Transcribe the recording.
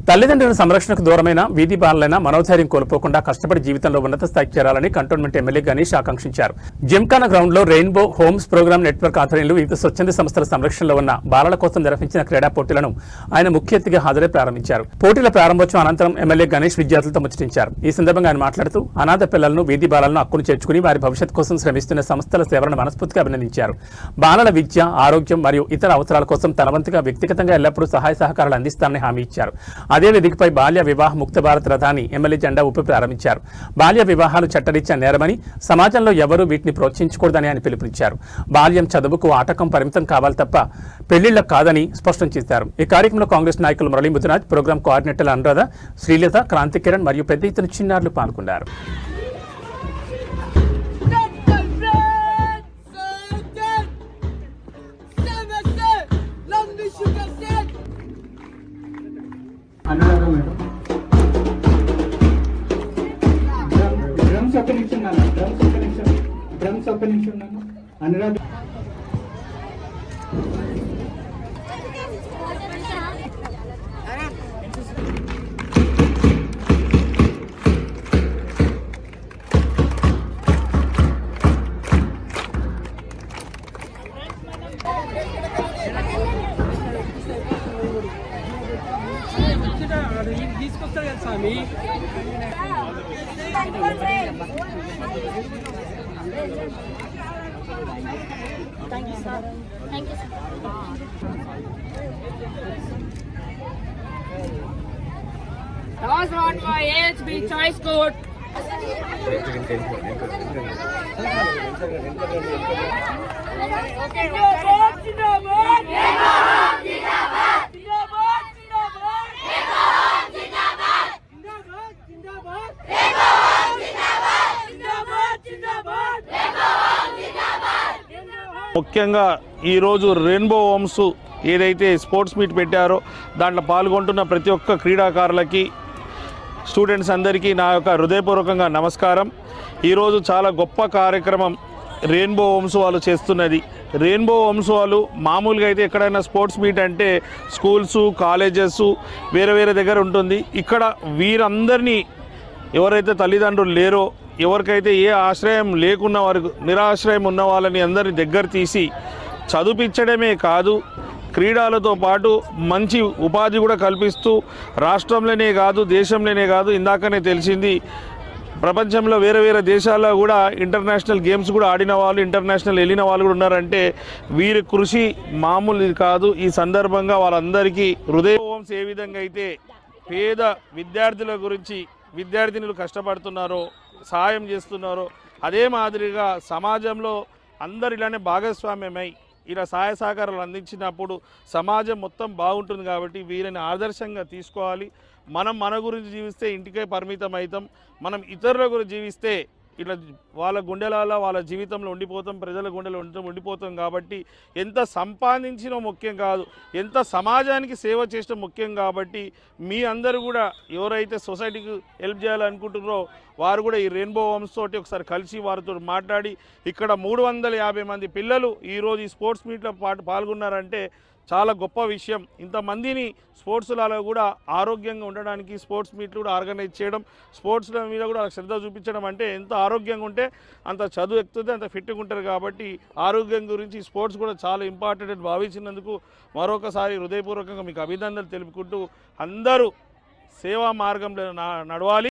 తల్లిదండ్రుల సంరక్షణకు దూరమైన వీధి బాలలైన మనోధైర్యం కోల్పోకుండా కష్టపడి జీవితంలో ఉన్నత స్థాయికి చేరాలని కంటోన్మెంట్ ఎమ్మెల్యే గణేష్ ఆకాంక్షించారు. జిమ్ఖానా గ్రౌండ్ లో రెయిన్బో హోమ్స్ ప్రోగ్రామ్ నెట్వర్క్ ఆధ్వర్యంలో వివిధ స్వచ్ఛంద సంస్థల సంరక్షణలో ఉన్న బాలల కోసం నిర్వహించిన క్రీడా పోటీలను ఆయన ముఖ్య అతిథిగా హాజరై ప్రారంభించారు. పోటీల ప్రారంభోత్సవం అనంతరం ఎమ్మెల్యే గణేష్ విద్యార్థులతో ముచ్చటించారు. ఈ సందర్భంగా ఆయన మాట్లాడుతూ అనాథ పిల్లలను, వీధి బాలలను హక్కును చేర్చుకుని వారి భవిష్యత్ కోసం శ్రమిస్తున్న సంస్థల సేవలను మనస్ఫూర్తిగా అభినందించారు. బాలల విద్య, ఆరోగ్యం మరియు ఇతర అవసరాల కోసం తన వంతుగా వ్యక్తిగతంగా ఎల్లప్పుడూ సహాయ సహకారాలు అందిస్తానని హామీ ఇచ్చారు. అదే వేదికపై బాల్య వివాహ ముక్త భారత్ రథాన్ని ఎమ్మెల్యే జెండా ఊపి ప్రారంభించారు. బాల్య వివాహాలు చట్టరీత్యా నేరమని, సమాజంలో ఎవరూ వీటిని ప్రోత్సహించకూడదని ఆయన పిలుపునిచ్చారు. బాల్యం చదువుకు ఆటకం పరిమితం కావాలి తప్ప పెళ్లిళ్లకు కాదని స్పష్టం చేశారు. ఈ కార్యక్రమంలో కాంగ్రెస్ నాయకులు మురళీ ముద్దురాజ్, ప్రోగ్రాం కోఆర్డినేటర్లు అనురాధ, శ్రీలత, క్రాంతి కిరణ్ మరియు పెద్ద ఎత్తున చిన్నారులు పాల్గొన్నారు. అనురాధ మేడం, డ్రమ్స్ ఒక నిమిషం నాన్న, డ్రమ్స్ ఒక నిమిషం నాన్న. అనురాధ తీసుకొస్తారు కదా స్వామి. Toss rod for AHB choice code. Okay, ముఖ్యంగా ఈరోజు రెయిన్బో హోమ్స్ ఏదైతే స్పోర్ట్స్ మీట్ పెట్టారో దాంట్లో పాల్గొంటున్న ప్రతి ఒక్క క్రీడాకారులకి, స్టూడెంట్స్ అందరికీ నా యొక్క హృదయపూర్వకంగా నమస్కారం. ఈరోజు చాలా గొప్ప కార్యక్రమం రెయిన్బో హోమ్స్ వాళ్ళు చేస్తున్నది. రెయిన్బో హోమ్స్ వాళ్ళు మామూలుగా అయితే ఎక్కడైనా స్పోర్ట్స్ మీట్ అంటే స్కూల్స్, కాలేజెస్ వేరే వేరే దగ్గర ఉంటుంది. ఇక్కడ వీరందరినీ ఎవరైతే తల్లిదండ్రులు లేరో, ఎవరికైతే ఏ ఆశ్రయం లేకున్న వారికి, నిరాశ్రయం ఉన్న వాళ్ళని అందరినీ దగ్గర తీసి చదివించడమే కాదు, క్రీడలతో పాటు మంచి ఉపాధి కూడా కల్పిస్తూ రాష్ట్రంలోనే కాదు, దేశంలోనే కాదు, ఇందాకనే తెలిసింది ప్రపంచంలో వేరే వేరే దేశాల్లో కూడా ఇంటర్నేషనల్ గేమ్స్ కూడా ఆడిన వాళ్ళు, ఇంటర్నేషనల్ వెళ్ళిన వాళ్ళు కూడా ఉన్నారంటే వీరి కృషి మామూలు కాదు. ఈ సందర్భంగా వాళ్ళందరికీ హృదయ హోమ్స్ ఏ విధంగా అయితే పేద విద్యార్థుల గురించి, విద్యార్థినులు కష్టపడుతున్నారో, సహాయం చేస్తున్నారో, అదే మాదిరిగా సమాజంలో అందరు ఇలానే భాగస్వామ్యమై ఇలా సహాయ సహకారాలు అందించినప్పుడు సమాజం మొత్తం బాగుంటుంది. కాబట్టి వీరిని ఆదర్శంగా తీసుకోవాలి. మనం మన గురించి జీవిస్తే ఇంటికే పరిమితం అవుతాం. మనం ఇతరుల గురించి జీవిస్తే ఇట్లా వాళ్ళ గుండెలలో, వాళ్ళ జీవితంలో ఉండిపోతాం, ప్రజల గుండెలో ఉండిపోతాం. కాబట్టి ఎంత సంపాదించినా ముఖ్యం కాదు, ఎంత సమాజానికి సేవ చేయడం ముఖ్యం. కాబట్టి మీ అందరూ కూడా ఎవరైతే సొసైటీకి హెల్ప్ చేయాలనుకుంటున్నారో వారు కూడా ఈ రెయిన్బో హోమ్స్ తోటి ఒకసారి కలిసి వారితో మాట్లాడి, ఇక్కడ 350 మంది పిల్లలు ఈరోజు ఈ స్పోర్ట్స్ మీట్లో పాల్గొన్నారంటే చాలా గొప్ప విషయం. ఇంతమందిని స్పోర్ట్స్లలో కూడా ఆరోగ్యంగా ఉండడానికి స్పోర్ట్స్ మీట్లు కూడా ఆర్గనైజ్ చేయడం, స్పోర్ట్స్ల మీద కూడా శ్రద్ధ చూపించడం అంటే ఎంత ఆరోగ్యంగా ఉంటే అంత చదువు ఎక్కుతుంది, అంత ఫిట్గా ఉంటారు. కాబట్టి ఆరోగ్యం గురించి స్పోర్ట్స్ కూడా చాలా ఇంపార్టెంట్ అని భావించినందుకు మరొకసారి హృదయపూర్వకంగా మీకు అభినందనలు తెలుపుకుంటూ అందరూ సేవా మార్గంలో నడవాలి.